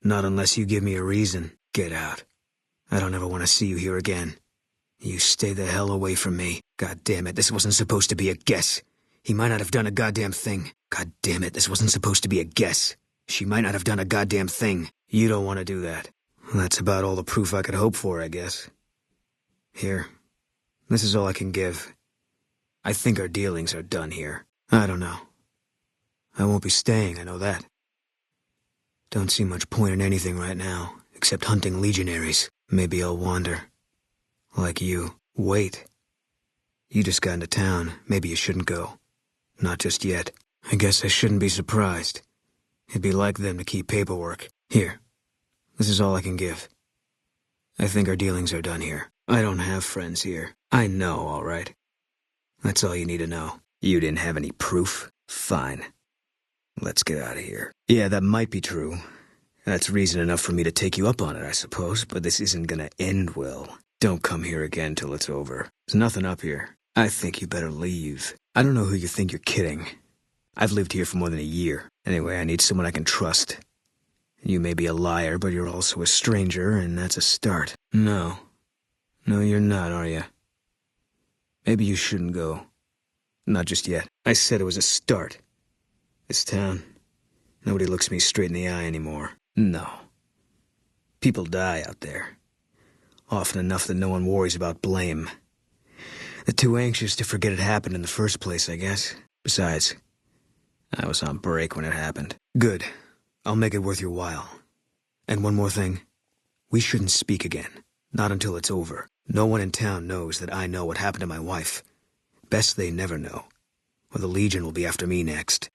Not unless you give me a reason. Get out. I don't ever want to see you here again. You stay the hell away from me. God damn it, this wasn't supposed to be a guess. He might not have done a goddamn thing. God damn it, this wasn't supposed to be a guess. She might not have done a goddamn thing. You don't want to do that. That's about all the proof I could hope for, I guess. Here. This is all I can give. I think our dealings are done here. I don't know. I won't be staying, I know that. Don't see much point in anything right now, except hunting legionaries. Maybe I'll wander. Like you. Wait. You just got into town. Maybe you shouldn't go. Not just yet. I guess I shouldn't be surprised. It'd be like them to keep paperwork. Here. This is all I can give. I think our dealings are done here. I don't have friends here. I know, all right. That's all you need to know. You didn't have any proof? Fine. Let's get out of here. Yeah, that might be true. That's reason enough for me to take you up on it, I suppose, but this isn't gonna end well. Don't come here again till it's over. There's nothing up here. I think you better leave. I don't know who you think you're kidding. I've lived here for more than a year. Anyway, I need someone I can trust. You may be a liar, but you're also a stranger, and that's a start. No. No, you're not, are you? Maybe you shouldn't go. Not just yet. I said it was a start. This town, nobody looks me straight in the eye anymore. No. People die out there. Often enough that no one worries about blame. They're too anxious to forget it happened in the first place, I guess. Besides, I was on break when it happened. Good. I'll make it worth your while. And one more thing. We shouldn't speak again. Not until it's over. No one in town knows that I know what happened to my wife. Best they never know. Or the Legion will be after me next.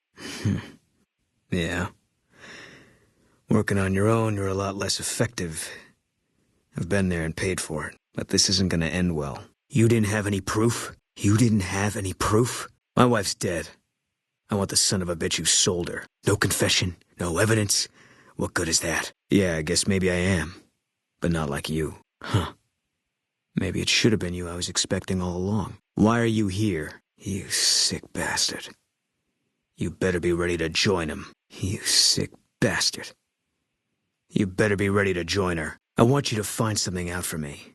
Yeah. Working on your own, you're a lot less effective. I've been there and paid for it, but this isn't gonna end well. You didn't have any proof? You didn't have any proof? My wife's dead. I want the son of a bitch who sold her. No confession, no evidence. What good is that? Yeah, I guess maybe I am. But not like you. Huh. Maybe it should have been you I was expecting all along. Why are you here? You sick bastard. You better be ready to join him. You sick bastard. You better be ready to join her. I want you to find something out for me.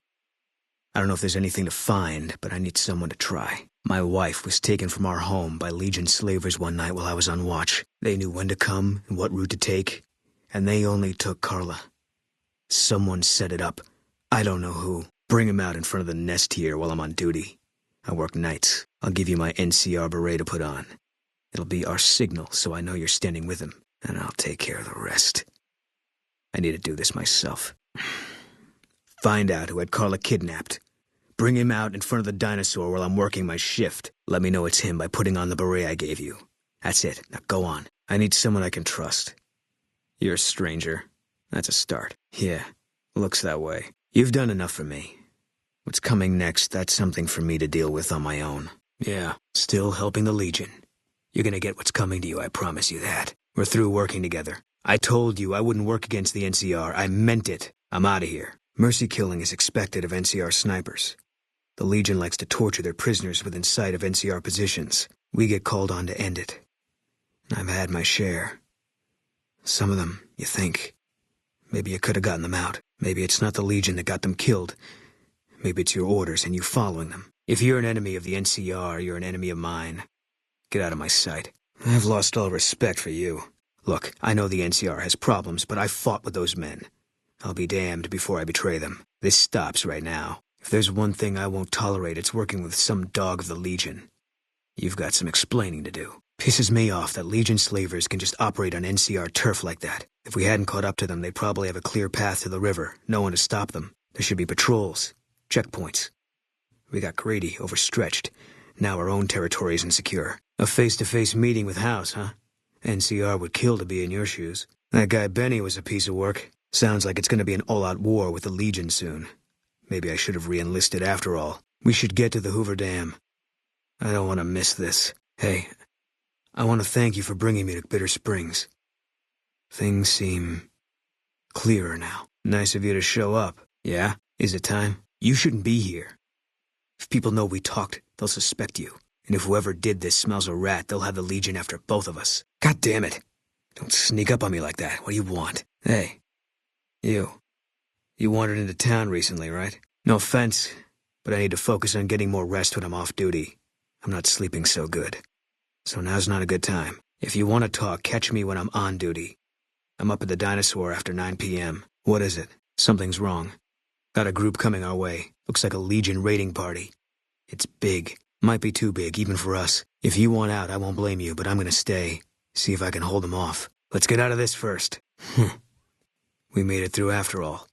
I don't know if there's anything to find, but I need someone to try. My wife was taken from our home by Legion slavers one night while I was on watch. They knew when to come and what route to take, and they only took Carla. Someone set it up. I don't know who. Bring him out in front of the nest here while I'm on duty. I work nights. I'll give you my NCR beret to put on. It'll be our signal so I know you're standing with him, and I'll take care of the rest. I need to do this myself. Find out who had Carla kidnapped. Bring him out in front of the dinosaur while I'm working my shift. Let me know it's him by putting on the beret I gave you. That's it. Now go on. I need someone I can trust. You're a stranger. That's a start. Yeah, looks that way. You've done enough for me. What's coming next, that's something for me to deal with on my own. Yeah, still helping the Legion. You're gonna get what's coming to you, I promise you that. We're through working together. I told you I wouldn't work against the NCR. I meant it. I'm out of here. Mercy killing is expected of NCR snipers. The Legion likes to torture their prisoners within sight of NCR positions. We get called on to end it. And I've had my share. Some of them, you think. Maybe you could have gotten them out. Maybe it's not the Legion that got them killed. Maybe it's your orders and you following them. If you're an enemy of the NCR, you're an enemy of mine. Get out of my sight. I've lost all respect for you. Look, I know the NCR has problems, but I fought with those men. I'll be damned before I betray them. This stops right now. If there's one thing I won't tolerate, it's working with some dog of the Legion. You've got some explaining to do. Pisses me off that Legion slavers can just operate on NCR turf like that. If we hadn't caught up to them, they'd probably have a clear path to the river. No one to stop them. There should be patrols. Checkpoints. We got greedy, overstretched. Now our own territory is insecure. A face-to-face meeting with House, huh? NCR would kill to be in your shoes. That guy Benny was a piece of work. Sounds like it's gonna be an all-out war with the Legion soon. Maybe I should have re-enlisted after all. We should get to the Hoover Dam. I don't want to miss this. Hey, I want to thank you for bringing me to Bitter Springs. Things seem clearer now. Nice of you to show up. Yeah? Is it time? You shouldn't be here. If people know we talked, they'll suspect you. And if whoever did this smells a rat, they'll have the Legion after both of us. God damn it. Don't sneak up on me like that. What do you want? Hey, You wandered into town recently, right? No offense, but I need to focus on getting more rest when I'm off duty. I'm not sleeping so good. So now's not a good time. If you want to talk, catch me when I'm on duty. I'm up at the Dinosaur after 9 p.m. What is it? Something's wrong. Got a group coming our way. Looks like a Legion raiding party. It's big. Might be too big, even for us. If you want out, I won't blame you, but I'm gonna stay. See if I can hold them off. Let's get out of this first. We made it through after all.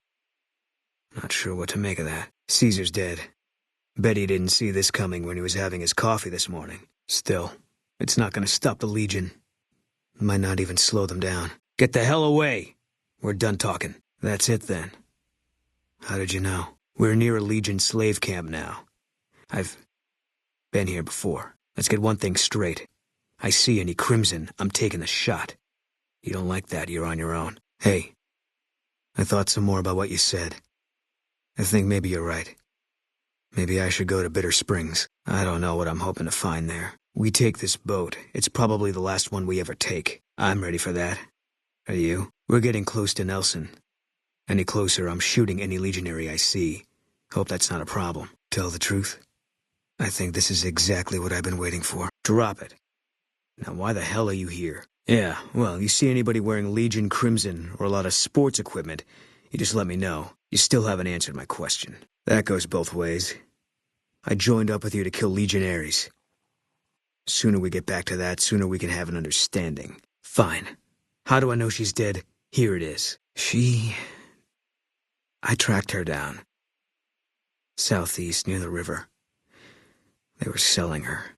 Not sure what to make of that. Caesar's dead. Bet he didn't see this coming when he was having his coffee this morning. Still, it's not gonna stop the Legion. Might not even slow them down. Get the hell away! We're done talking. That's it then. How did you know? We're near a Legion slave camp now. I've been here before. Let's get one thing straight. I see any crimson, I'm taking the shot. You don't like that, you're on your own. Hey, I thought some more about what you said. I think maybe you're right. Maybe I should go to Bitter Springs. I don't know what I'm hoping to find there. We take this boat. It's probably the last one we ever take. I'm ready for that. Are you? We're getting close to Nelson. Any closer, I'm shooting any legionary I see. Hope that's not a problem. Tell the truth? I think this is exactly what I've been waiting for. Drop it. Now why the hell are you here? Yeah, well, you see anybody wearing Legion Crimson or a lot of sports equipment, you just let me know. You still haven't answered my question. That goes both ways. I joined up with you to kill legionaries. Sooner we get back to that, sooner we can have an understanding. Fine. How do I know she's dead? Here it is. I tracked her down. Southeast, near the river. They were selling her.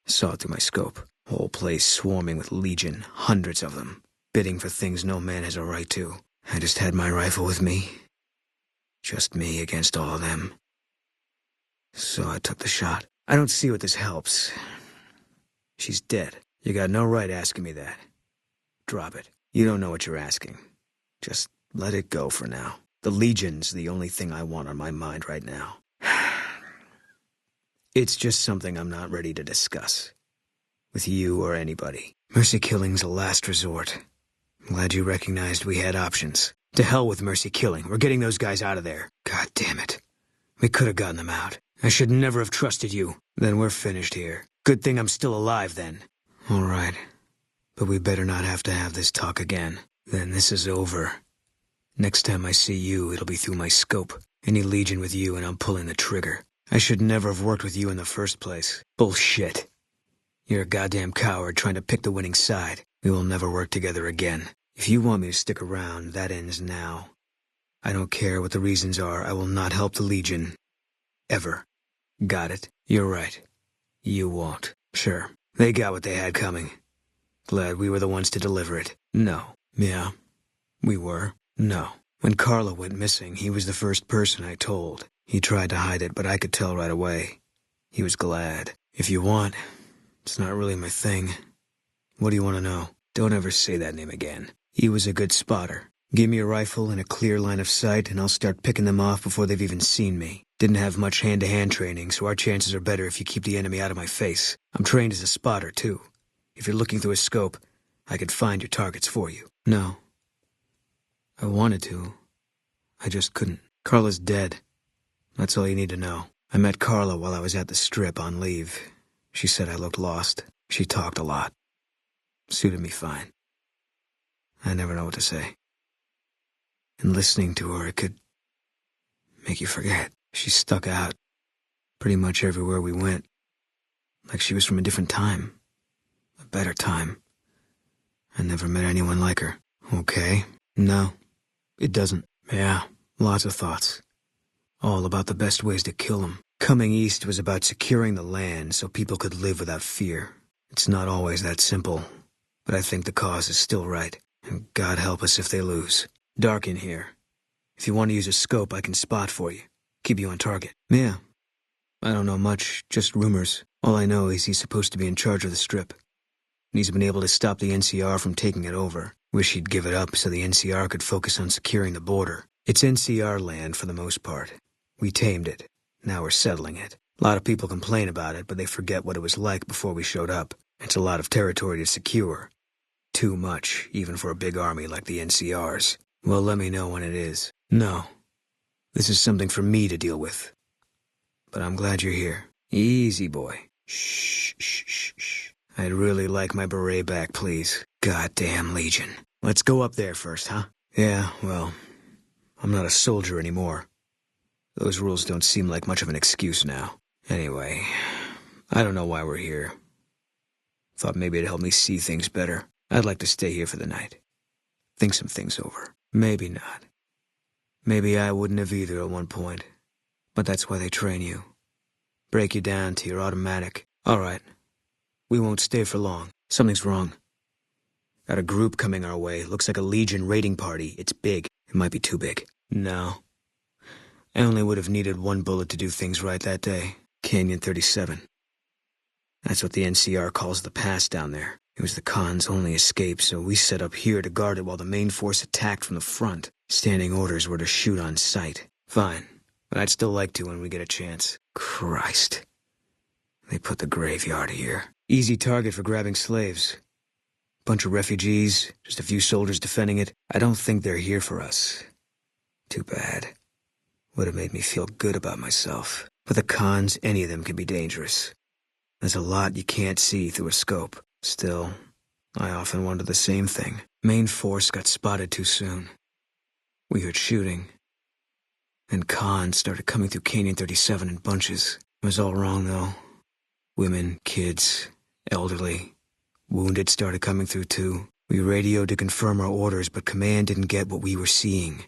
Saw it through my scope. Whole place swarming with Legion, hundreds of them, bidding for things no man has a right to. I just had my rifle with me. Just me against all of them. So I took the shot. I don't see what this helps. She's dead. You got no right asking me that. Drop it. You don't know what you're asking. Just let it go for now. The Legion's the only thing I want on my mind right now. It's just something I'm not ready to discuss. With you or anybody. Mercy killing's a last resort. I'm glad you recognized we had options. To hell with mercy killing. We're getting those guys out of there. God damn it. We could have gotten them out. I should never have trusted you. Then we're finished here. Good thing I'm still alive then. All right. But we better not have to have this talk again. Then this is over. Next time I see you, it'll be through my scope. Any Legion with you and I'm pulling the trigger. I should never have worked with you in the first place. Bullshit. You're a goddamn coward trying to pick the winning side. We will never work together again. If you want me to stick around, that ends now. I don't care what the reasons are. I will not help the Legion. Ever. Got it? You're right. You won't. Sure. They got what they had coming. Glad we were the ones to deliver it. No. Yeah. We were. No. When Carlo went missing, he was the first person I told. He tried to hide it, but I could tell right away. He was glad. If you want, it's not really my thing. What do you want to know? Don't ever say that name again. He was a good spotter. Give me a rifle and a clear line of sight, and I'll start picking them off before they've even seen me. Didn't have much hand-to-hand training, so our chances are better if you keep the enemy out of my face. I'm trained as a spotter, too. If you're looking through a scope, I could find your targets for you. No. I wanted to. I just couldn't. Carla's dead. That's all you need to know. I met Carla while I was at the Strip on leave. She said I looked lost. She talked a lot. Suited me fine. I never know what to say. And listening to her, it could make you forget. She stuck out pretty much everywhere we went. Like she was from a different time. A better time. I never met anyone like her. Okay. No, it doesn't. Yeah, lots of thoughts. All about the best ways to kill them. Coming east was about securing the land so people could live without fear. It's not always that simple, but I think the cause is still right. And God help us if they lose. Dark in here. If you want to use a scope, I can spot for you. Keep you on target. Yeah. I don't know much, just rumors. All I know is he's supposed to be in charge of the Strip. And he's been able to stop the NCR from taking it over. Wish he'd give it up so the NCR could focus on securing the border. It's NCR land for the most part. We tamed it. Now we're settling it. A lot of people complain about it, but they forget what it was like before we showed up. It's a lot of territory to secure. Too much, even for a big army like the NCR's. Well, let me know when it is. No. This is something for me to deal with. But I'm glad you're here. Easy, boy. Shh, shh, shh, shh. I'd really like my beret back, please. Goddamn Legion. Let's go up there first, huh? Yeah, well, I'm not a soldier anymore. Those rules don't seem like much of an excuse now. Anyway, I don't know why we're here. Thought maybe it'd help me see things better. I'd like to stay here for the night. Think some things over. Maybe not. Maybe I wouldn't have either at one point. But that's why they train you. Break you down to your automatic. All right. We won't stay for long. Something's wrong. Got a group coming our way. Looks like a Legion raiding party. It's big. It might be too big. No. I only would have needed one bullet to do things right that day. Canyon 37. That's what the NCR calls the pass down there. It was the Khan's only escape, so we set up here to guard it while the main force attacked from the front. Standing orders were to shoot on sight. Fine, but I'd still like to when we get a chance. Christ. They put the graveyard here. Easy target for grabbing slaves. Bunch of refugees, just a few soldiers defending it. I don't think they're here for us. Too bad. Would have made me feel good about myself. But the Khans, any of them can be dangerous. There's a lot you can't see through a scope. Still, I often wonder the same thing. Main force got spotted too soon. We heard shooting. And Khans started coming through Canyon 37 in bunches. It was all wrong, though. Women, kids, elderly. Wounded started coming through, too. We radioed to confirm our orders, but command didn't get what we were seeing.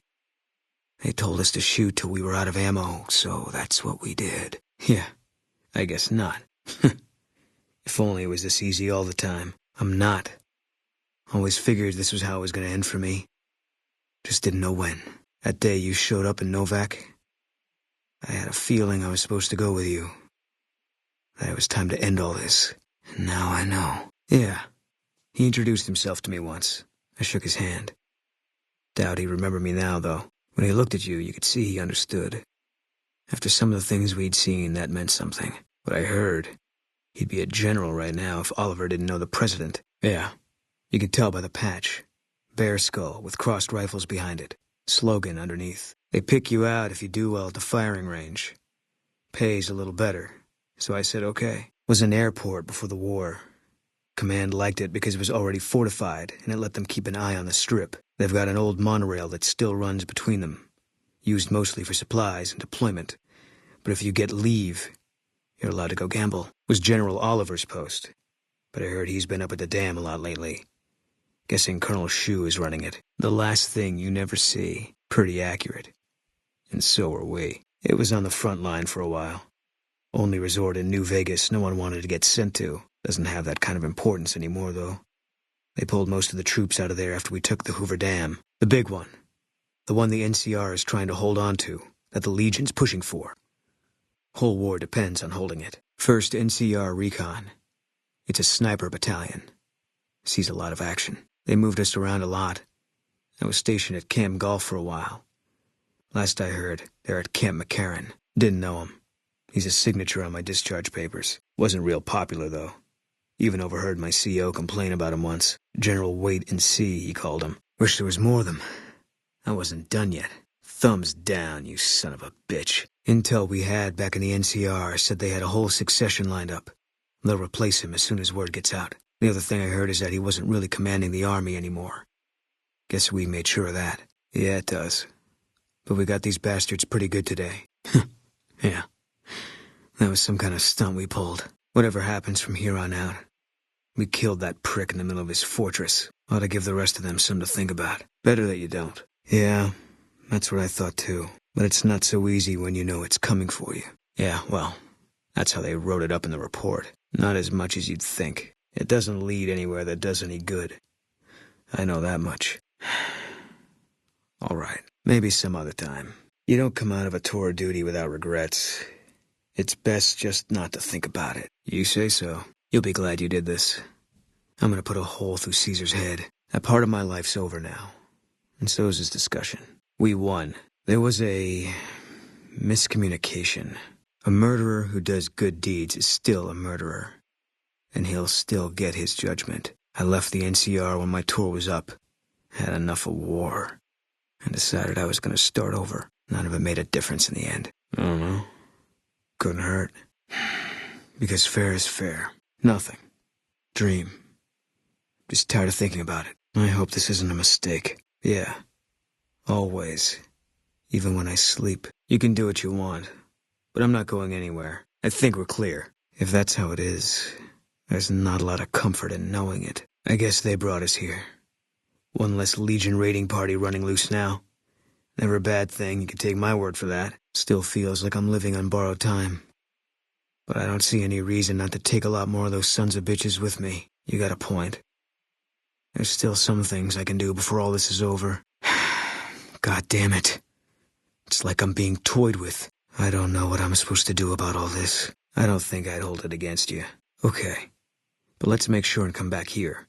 They told us to shoot till we were out of ammo, so that's what we did. Yeah, I guess not. If only it was this easy all the time. I'm not. Always figured this was how it was going to end for me. Just didn't know when. That day you showed up in Novak, I had a feeling I was supposed to go with you. That it was time to end all this. And now I know. Yeah. He introduced himself to me once. I shook his hand. Doubt he remembered me now, though. When he looked at you, you could see he understood. After some of the things we'd seen, that meant something. But I heard he'd be a general right now if Oliver didn't know the president. Yeah. You could tell by the patch. Bear skull with crossed rifles behind it. Slogan underneath. They pick you out if you do well at the firing range. Pays a little better. So I said okay. Was an airport before the war. Command liked it because it was already fortified, and it let them keep an eye on the strip. They've got an old monorail that still runs between them. Used mostly for supplies and deployment. But if you get leave, you're allowed to go gamble. Was General Oliver's post. But I heard he's been up at the dam a lot lately. Guessing Colonel Shu is running it. The last thing you never see. Pretty accurate. And so were we. It was on the front line for a while. Only resort in New Vegas no one wanted to get sent to. Doesn't have that kind of importance anymore, though. They pulled most of the troops out of there after we took the Hoover Dam. The big one. The one the NCR is trying to hold on to, that the Legion's pushing for. Whole war depends on holding it. 1st NCR Recon. It's a sniper battalion. Sees a lot of action. They moved us around a lot. I was stationed at Camp Golf for a while. Last I heard, they're at Camp McCarran. Didn't know him. He's a signature on my discharge papers. Wasn't real popular, though. Even overheard my CO complain about him once. General Wait and See, he called him. Wish there was more of them. I wasn't done yet. Thumbs down, you son of a bitch. Intel we had back in the NCR said they had a whole succession lined up. They'll replace him as soon as word gets out. The other thing I heard is that he wasn't really commanding the army anymore. Guess we made sure of that. Yeah, it does. But we got these bastards pretty good today. Yeah. That was some kind of stunt we pulled. Whatever happens from here on out. We killed that prick in the middle of his fortress. Ought to give the rest of them something to think about. Better that you don't. Yeah, that's what I thought too. But it's not so easy when you know it's coming for you. Yeah, well, that's how they wrote it up in the report. Not as much as you'd think. It doesn't lead anywhere that does any good. I know that much. All right, maybe some other time. You don't come out of a tour of duty without regrets. It's best just not to think about it. You say so. You'll be glad you did this. I'm gonna put a hole through Caesar's head. That part of my life's over now. And so is his discussion. We won. There was a miscommunication. A murderer who does good deeds is still a murderer. And he'll still get his judgment. I left the NCR when my tour was up. Had enough of war. and decided I was gonna start over. None of it made a difference in the end. I don't know. Couldn't hurt. Because fair is fair. Nothing. Dream. Just tired of thinking about it. I hope this isn't a mistake. Yeah. Always. Even when I sleep. You can do what you want. But I'm not going anywhere. I think we're clear. If that's how it is, there's not a lot of comfort in knowing it. I guess they brought us here. One less Legion raiding party running loose now. Never a bad thing, you can take my word for that. Still feels like I'm living on borrowed time. But I don't see any reason not to take a lot more of those sons of bitches with me. You got a point. There's still some things I can do before all this is over. God damn it. It's like I'm being toyed with. I don't know what I'm supposed to do about all this. I don't think I'd hold it against you. Okay. But let's make sure and come back here.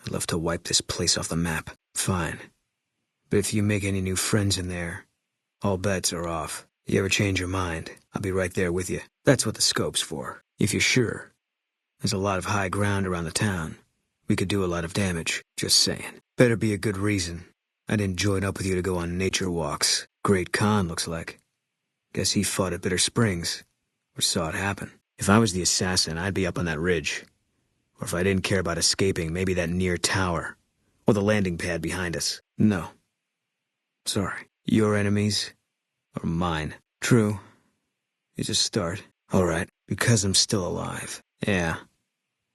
I'd love to wipe this place off the map. Fine. But if you make any new friends in there, all bets are off. You ever change your mind, I'll be right there with you. That's what the scope's for. If you're sure. There's a lot of high ground around the town. We could do a lot of damage, just saying. Better be a good reason. I didn't join up with you to go on nature walks. Great Khan, looks like. Guess he fought at Bitter Springs, or saw it happen. If I was the assassin, I'd be up on that ridge. Or if I didn't care about escaping, maybe that near tower. Or the landing pad behind us. No. Sorry. Your enemies, or mine. True. It's a start. Alright, because I'm still alive. Yeah.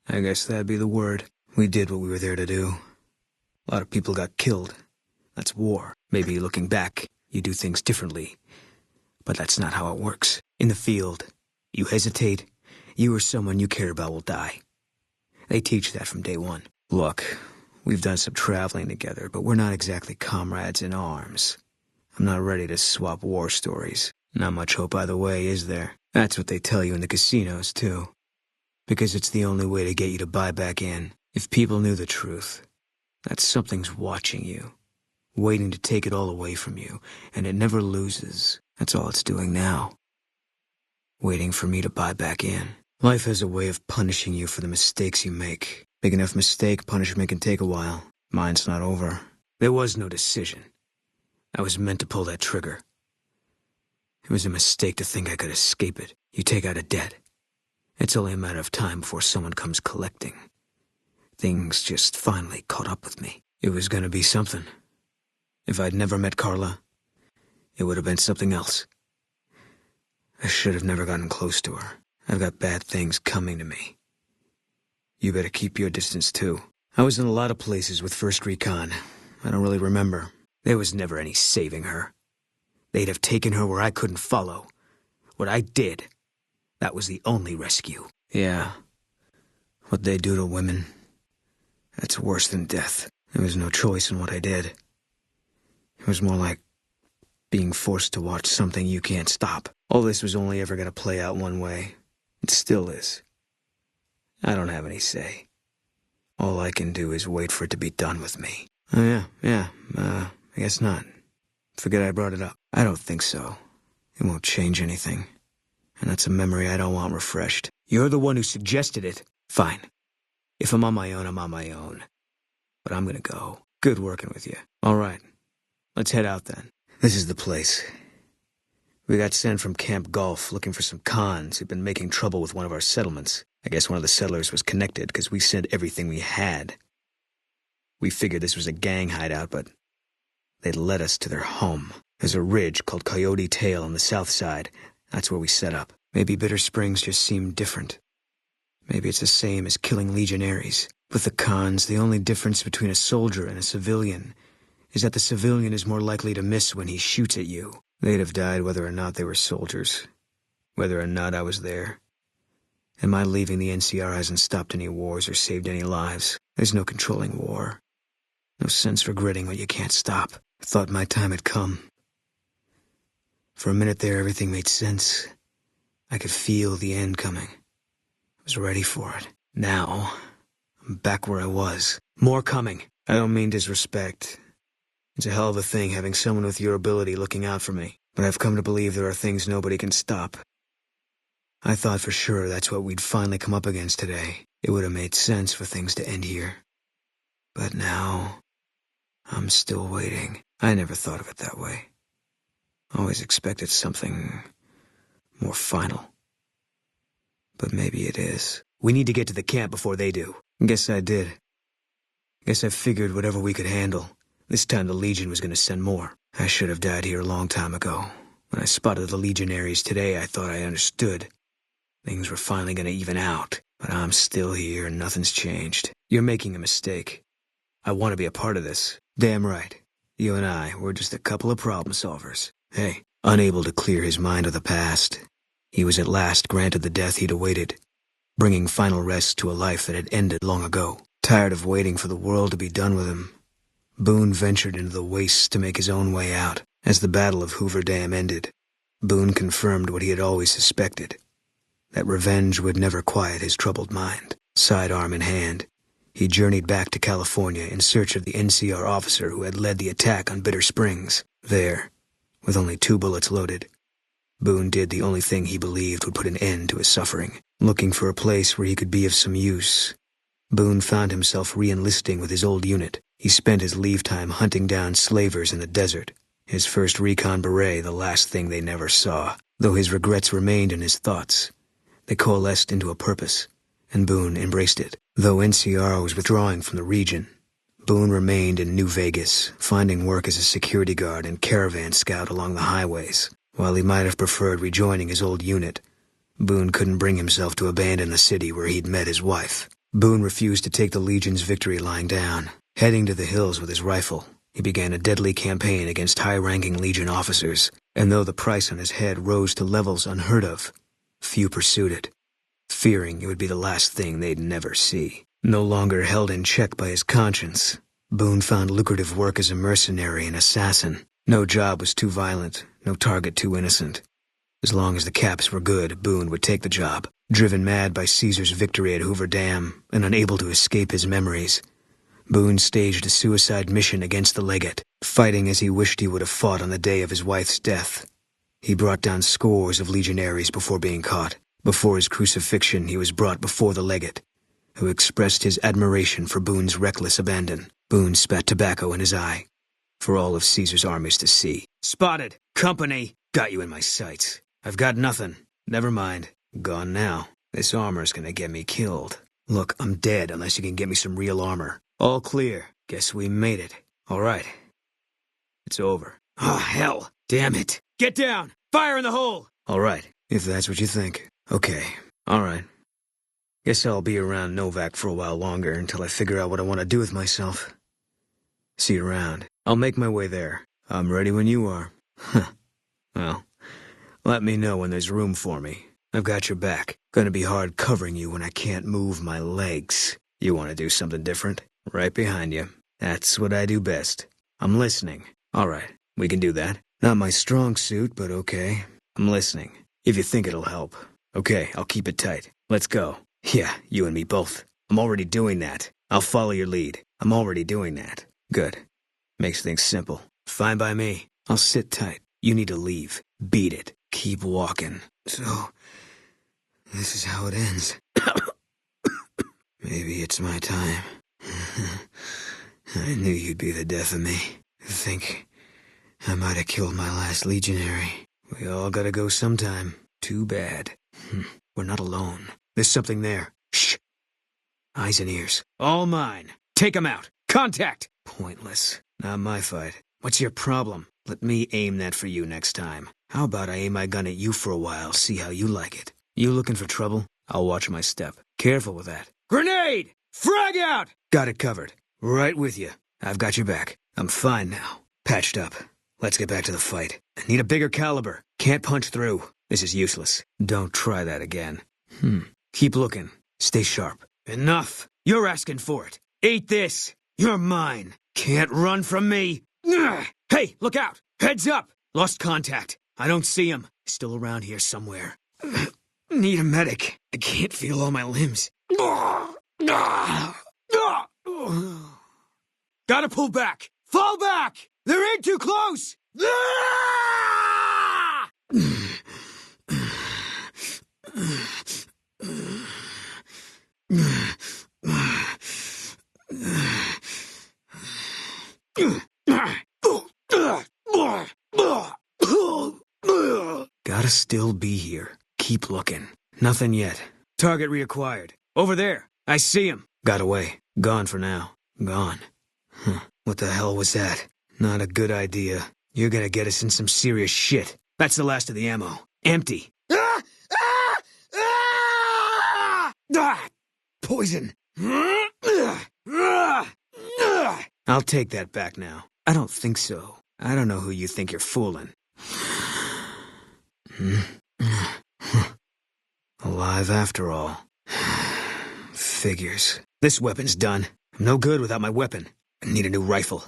I guess that'd be the word. We did what we were there to do. A lot of people got killed. That's war. Maybe looking back, you do things differently. But that's not how it works. In the field, you hesitate, you or someone you care about will die. They teach that from day one. Look, we've done some traveling together, but we're not exactly comrades in arms. I'm not ready to swap war stories. Not much hope either way, is there? That's what they tell you in the casinos, too. Because it's the only way to get you to buy back in. If people knew the truth, that something's watching you, waiting to take it all away from you, and it never loses. That's all it's doing now. Waiting for me to buy back in. Life has a way of punishing you for the mistakes you make. Big enough mistake, punishment can take a while. Mine's not over. There was no decision. I was meant to pull that trigger. It was a mistake to think I could escape it. You take out a debt. It's only a matter of time before someone comes collecting. Things just finally caught up with me. It was gonna be something. If I'd never met Carla, it would have been something else. I should have never gotten close to her. I've got bad things coming to me. You better keep your distance, too. I was in a lot of places with 1st Recon. I don't really remember. There was never any saving her. They'd have taken her where I couldn't follow. What I did, that was the only rescue. Yeah. What they do to women, that's worse than death. There was no choice in what I did. It was more like being forced to watch something you can't stop. All this was only ever going to play out one way. It still is. I don't have any say. All I can do is wait for it to be done with me. Oh, yeah, I guess not. Forget I brought it up. I don't think so. It won't change anything. And that's a memory I don't want refreshed. You're the one who suggested it. Fine. If I'm on my own, I'm on my own. But I'm gonna go. Good working with you. All right. Let's head out then. This is the place. We got sent from Camp Gulf looking for some cons who'd been making trouble with one of our settlements. I guess one of the settlers was connected because we sent everything we had. We figured this was a gang hideout, but they'd led us to their home. There's a ridge called Coyote Tail on the south side. That's where we set up. Maybe Bitter Springs just seemed different. Maybe it's the same as killing legionaries. With the cons, the only difference between a soldier and a civilian is that the civilian is more likely to miss when he shoots at you. They'd have died whether or not they were soldiers. Whether or not I was there. And my leaving the NCR hasn't stopped any wars or saved any lives. There's no controlling war. No sense regretting what you can't stop. I thought my time had come. For a minute there, everything made sense. I could feel the end coming. I was ready for it. Now, I'm back where I was. More coming. I don't mean disrespect. It's a hell of a thing having someone with your ability looking out for me. But I've come to believe there are things nobody can stop. I thought for sure that's what we'd finally come up against today. It would have made sense for things to end here. But now, I'm still waiting. I never thought of it that way. Always expected something more final. But maybe it is. We need to get to the camp before they do. Guess I did. Guess I figured whatever we could handle. This time the Legion was gonna send more. I should have died here a long time ago. When I spotted the Legionaries today, I thought I understood. Things were finally gonna even out. But I'm still here and nothing's changed. You're making a mistake. I want to be a part of this. Damn right. You and I, we're just a couple of problem solvers. Hey, unable to clear his mind of the past, he was at last granted the death he'd awaited, bringing final rest to a life that had ended long ago. Tired of waiting for the world to be done with him, Boone ventured into the wastes to make his own way out. As the Battle of Hoover Dam ended, Boone confirmed what he had always suspected, that revenge would never quiet his troubled mind. Sidearm in hand, he journeyed back to California in search of the NCR officer who had led the attack on Bitter Springs. There, with only 2 bullets loaded, Boone did the only thing he believed would put an end to his suffering. Looking for a place where he could be of some use, Boone found himself re-enlisting with his old unit. He spent his leave time hunting down slavers in the desert. His first recon beret, the last thing they never saw. Though his regrets remained in his thoughts, they coalesced into a purpose, and Boone embraced it. Though NCR was withdrawing from the region, Boone remained in New Vegas, finding work as a security guard and caravan scout along the highways. While he might have preferred rejoining his old unit, Boone couldn't bring himself to abandon the city where he'd met his wife. Boone refused to take the Legion's victory lying down. Heading to the hills with his rifle, he began a deadly campaign against high-ranking Legion officers, and though the price on his head rose to levels unheard of, few pursued it, fearing it would be the last thing they'd never see. No longer held in check by his conscience, Boone found lucrative work as a mercenary and assassin. No job was too violent, no target too innocent. As long as the caps were good, Boone would take the job. Driven mad by Caesar's victory at Hoover Dam and unable to escape his memories, Boone staged a suicide mission against the legate, fighting as he wished he would have fought on the day of his wife's death. He brought down scores of legionaries before being caught. Before his crucifixion, he was brought before the legate, who expressed his admiration for Boone's reckless abandon. Boone spat tobacco in his eye, for all of Caesar's armies to see. Spotted! Company! Got you in my sights. I've got nothing. Never mind. Gone now. This armor's gonna get me killed. Look, I'm dead unless you can get me some real armor. All clear. Guess we made it. All right. It's over. Oh, hell. Damn it. Get down! Fire in the hole! All right, if that's what you think. Okay. All right. Guess I'll be around Novak for a while longer until I figure out what I want to do with myself. See you around. I'll make my way there. I'm ready when you are. Huh. Well, let me know when there's room for me. I've got your back. Gonna be hard covering you when I can't move my legs. You want to do something different? Right behind you. That's what I do best. I'm listening. All right, we can do that. Not my strong suit, but okay. I'm listening. If you think it'll help. Okay, I'll keep it tight. Let's go. Yeah, you and me both. I'm already doing that. I'll follow your lead. I'm already doing that. Good. Makes things simple. Fine by me. I'll sit tight. You need to leave. Beat it. Keep walking. So, this is how it ends. Maybe it's my time. I knew you'd be the death of me. Think I might have killed my last legionary. We all gotta go sometime. Too bad. We're not alone. There's something there. Shh. Eyes and ears. All mine. Take 'em out. Contact! Pointless. Not my fight. What's your problem? Let me aim that for you next time. How about I aim my gun at you for a while, see how you like it? You looking for trouble? I'll watch my step. Careful with that. Grenade! Frag out! Got it covered. Right with you. I've got your back. I'm fine now. Patched up. Let's get back to the fight. I need a bigger caliber. Can't punch through. This is useless. Don't try that again. Keep looking. Stay sharp. Enough! You're asking for it. Eat this! You're mine. Can't run from me. Hey, look out! Heads up! Lost contact. I don't see him. Still around here somewhere. Need a medic. I can't feel all my limbs. Gotta pull back. Fall back! They're in too close! Gotta still be here. Keep looking. Nothing yet. Target reacquired. Over there. I see him. Got away. Gone for now. Gone. Huh. What the hell was that? Not a good idea. You're gonna get us in some serious shit. That's the last of the ammo. Empty. Poison. I'll take that back now. I don't think so. I don't know who you think you're fooling. Alive after all. Figures. This weapon's done. I'm no good without my weapon. I need a new rifle.